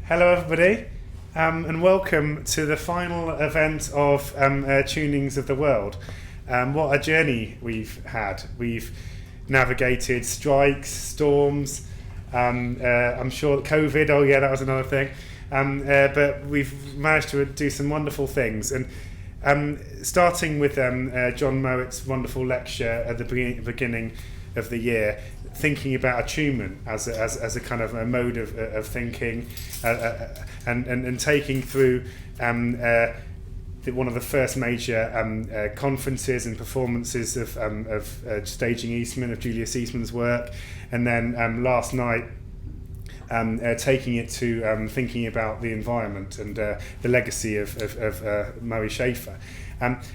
Hello everybody, and welcome to the final event of Tunings of the World. What a journey we've had. We've navigated strikes, storms, I'm sure COVID, oh yeah, that was another thing. But we've managed to do some wonderful things. And starting with John Mowatt's wonderful lecture at the beginning of the year, thinking about attunement as a kind of a mode of thinking, and taking through one of the first major conferences and performances of staging Eastman, of Julius Eastman's work, and then last night taking it to thinking about the environment and the legacy of Murray Schafer.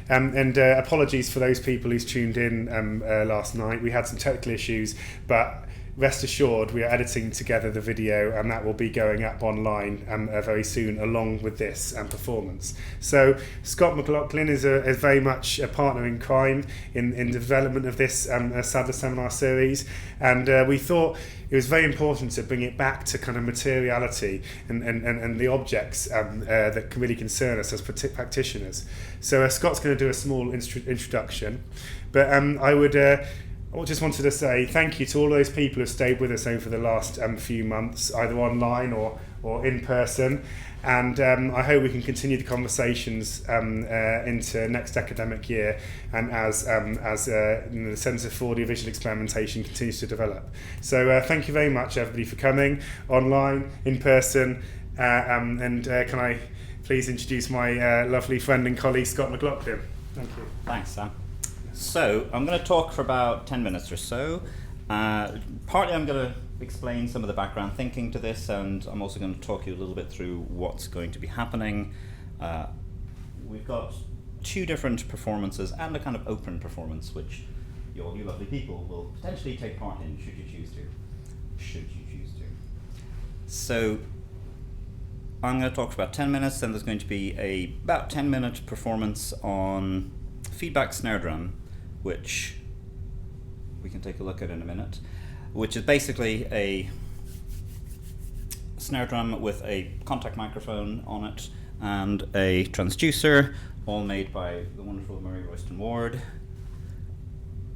And apologies for those people who's tuned in last night. We had some technical issues, but rest assured we are editing together the video, and that will be going up online very soon along with this performance. So Scott McLaughlin is very much a partner in crime in the development of this Sadler Seminar Series, and we thought it was very important to bring it back to kind of materiality and the objects that can really concern us as practitioners. So Scott's going to do a small introduction, but I just wanted to say thank you to all those people who've stayed with us over the last few months, either online or in person, and I hope we can continue the conversations into next academic year, and as the Centre for Audiovisual Experimentation continues to develop. So thank you very much everybody for coming, online, in person, and can I please introduce my lovely friend and colleague Scott McLaughlin. Thank you. Thanks, Sam. So I'm going to talk for about 10 minutes or so. Partly I'm going to explain some of the background thinking to this, and I'm also going to talk you a little bit through what's going to be happening. We've got two different performances and a kind of open performance, which you lovely people will potentially take part in should you choose to. So I'm going to talk for about 10 minutes, then there's going to be a about 10-minute performance on feedback snare drum, which we can take a look at in a minute, which is basically a snare drum with a contact microphone on it and a transducer, all made by the wonderful Murray Royston Ward.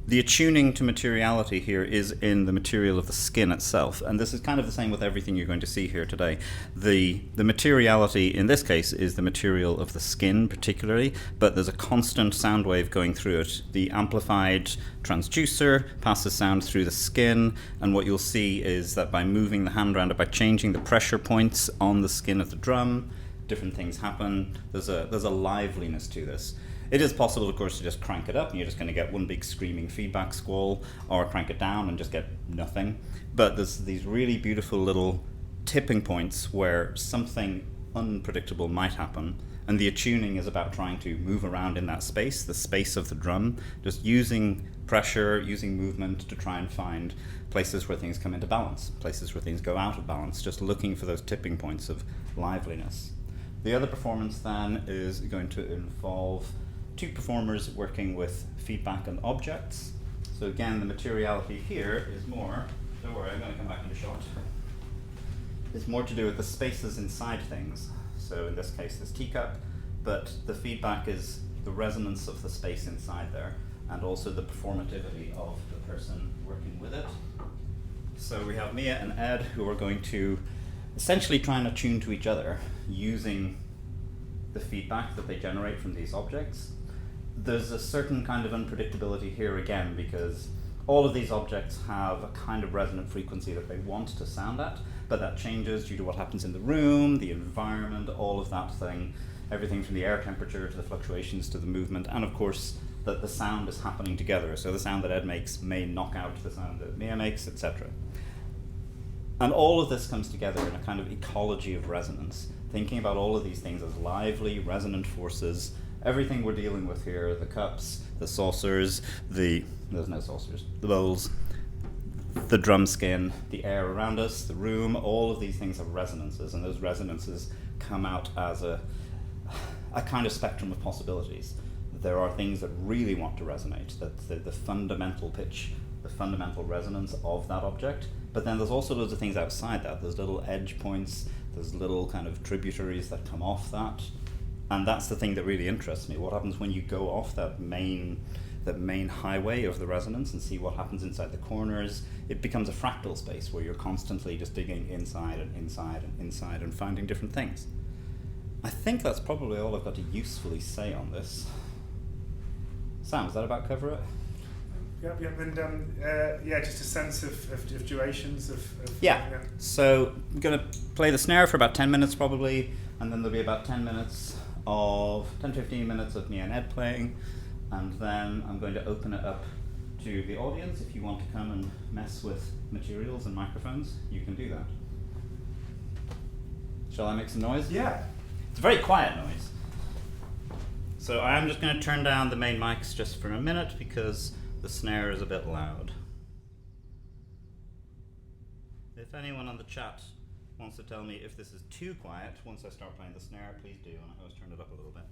The attuning to materiality here is in the material of the skin itself, and this is kind of the same with everything you're going to see here today. The materiality in this case is the material of the skin particularly, but there's a constant sound wave going through it. The amplified transducer passes sound through the skin, and what you'll see is that by moving the hand around it, by changing the pressure points on the skin of the drum, different things happen. There's a liveliness to this. It is possible, of course, to just crank it up and you're just going to get one big screaming feedback squall, or crank it down and just get nothing. But there's these really beautiful little tipping points where something unpredictable might happen, and the attuning is about trying to move around in that space, the space of the drum, just using pressure, using movement to try and find places where things come into balance, places where things go out of balance, just looking for those tipping points of liveliness. The other performance then is going to involve two performers working with feedback and objects. So again, the materiality here is more, don't worry, I'm going to come back into shot. It's more to do with the spaces inside things. So in this case, this teacup, but the feedback is the resonance of the space inside there, and also the performativity of the person working with it. So we have Mia and Ed, who are going to essentially try and attune to each other using the feedback that they generate from these objects. There's a certain kind of unpredictability here again, because all of these objects have a kind of resonant frequency that they want to sound at, but that changes due to what happens in the room, the environment, all of that thing, everything from the air temperature to the fluctuations to the movement, and of course that the sound is happening together. So the sound that Ed makes may knock out the sound that Mia makes, etc. And all of this comes together in a kind of ecology of resonance, thinking about all of these things as lively, resonant forces. Everything we're dealing with here, the cups, the saucers, there's no saucers, the bowls, the drum skin, the air around us, the room, all of these things have resonances, and those resonances come out as a kind of spectrum of possibilities. There are things that really want to resonate, that the fundamental pitch, the fundamental resonance of that object, but then there's also loads of things outside that. There's little edge points, There's little kind of tributaries that come off that, and that's the thing that really interests me. What happens when you go off that main highway of the resonance and see what happens inside the corners? It becomes a fractal space where you're constantly just digging inside and inside and inside and finding different things. I think that's probably all I've got to usefully say on this. Sam, does that about cover it? Yep, and just a sense of durations of yeah. So I'm going to play the snare for about 10 minutes probably, and then there'll be about 10-15 minutes of me and Ed playing, and then I'm going to open it up to the audience. If you want to come and mess with materials and microphones, you can do that. Shall I make some noise? Yeah. It's a very quiet noise. So I am just going to turn down the main mics just for a minute because the snare is a bit loud. If anyone on the chat wants to tell me if this is too quiet once I start playing the snare, please do, and I always turn it up a little bit.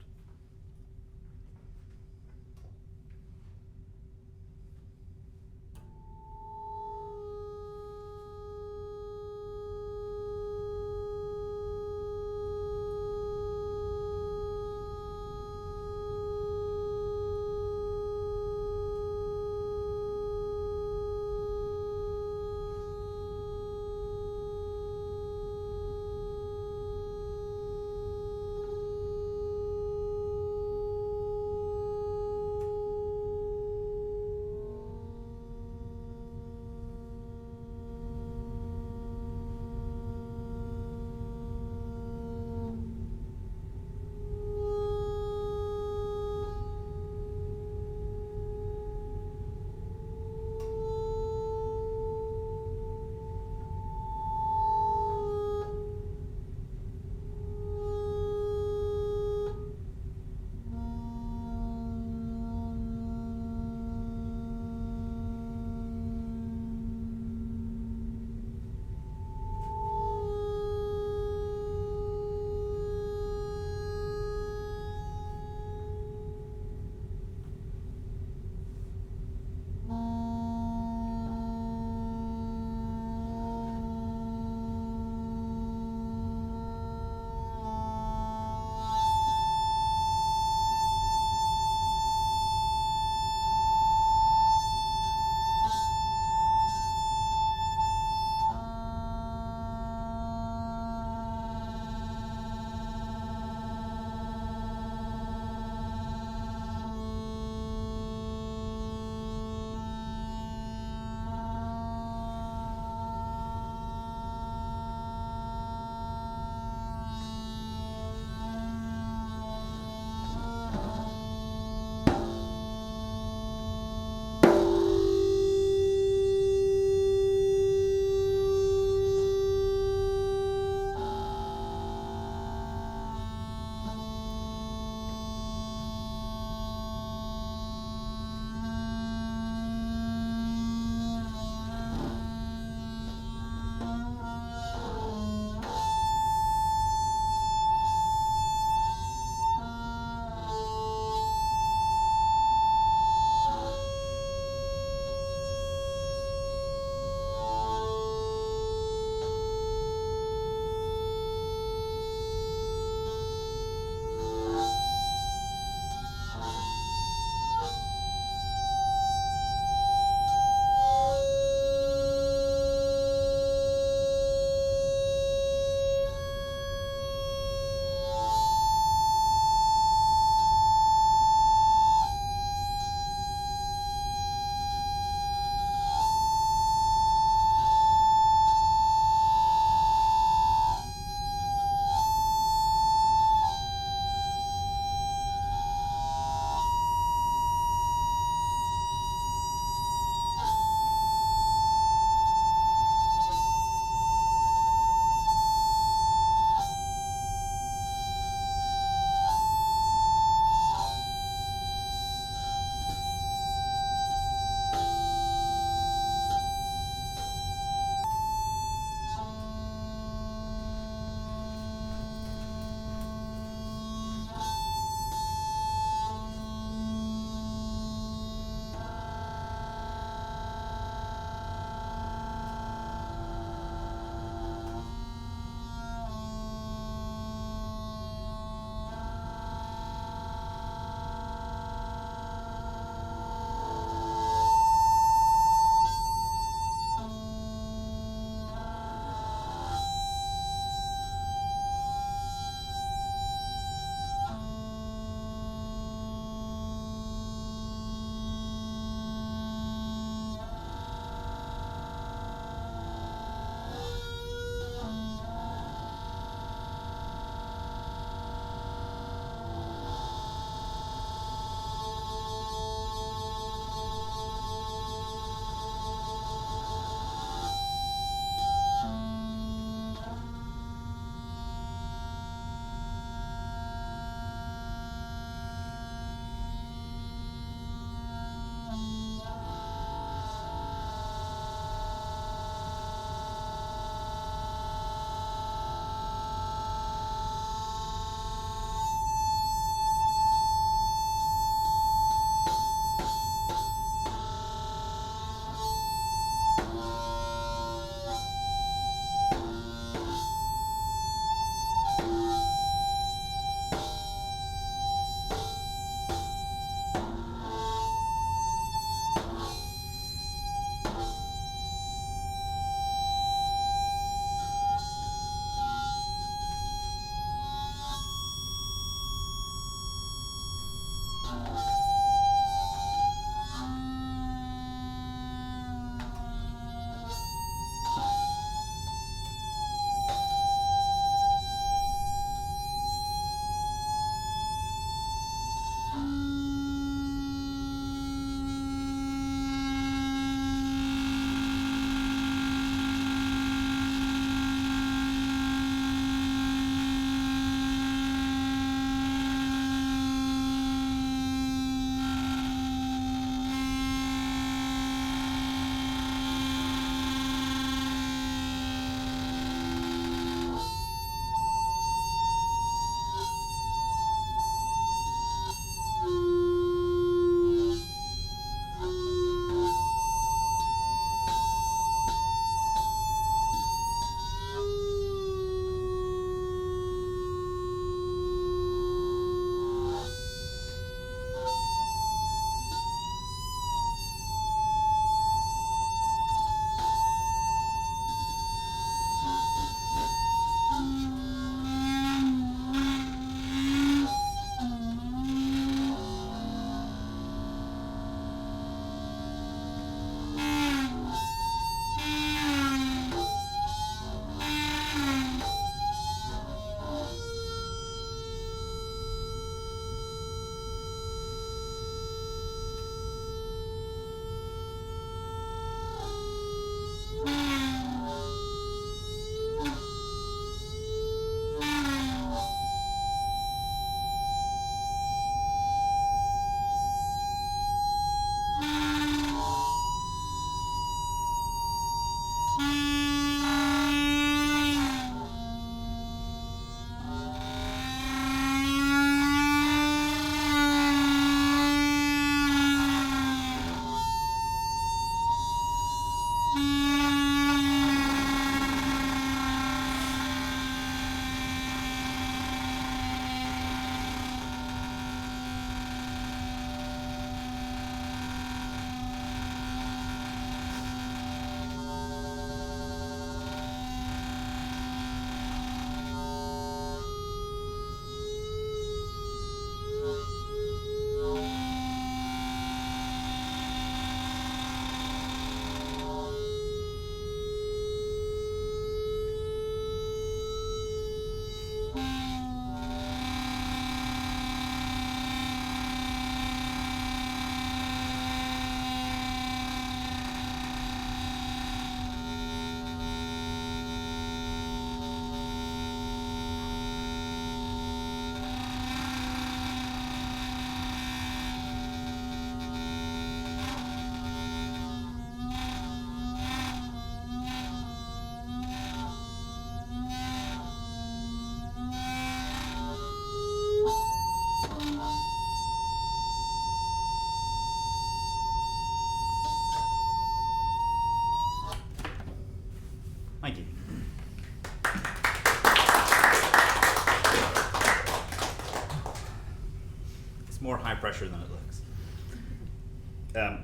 pressure than it looks.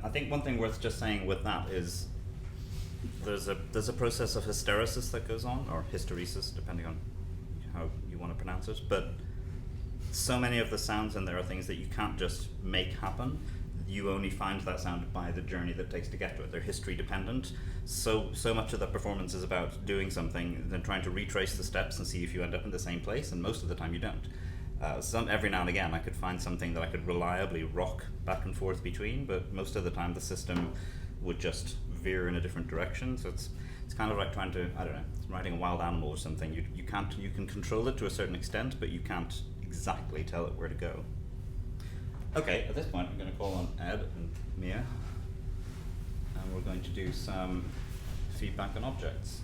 I think one thing worth just saying with that is there's a process of hysteresis that goes on, or hysteresis, depending on how you want to pronounce it. But so many of the sounds in there are things that you can't just make happen. You only find that sound by the journey that it takes to get to it. They're history dependent. So much of the performance is about doing something and then trying to retrace the steps and see if you end up in the same place, and most of the time you don't. Every now and again I could find something that I could reliably rock back and forth between, but most of the time the system would just veer in a different direction. So it's kind of like trying to, I don't know, riding a wild animal or something. You can control it to a certain extent, but you can't exactly tell it where to go. Okay, at this point I'm going to call on Ed and Mia, and we're going to do some feedback on objects.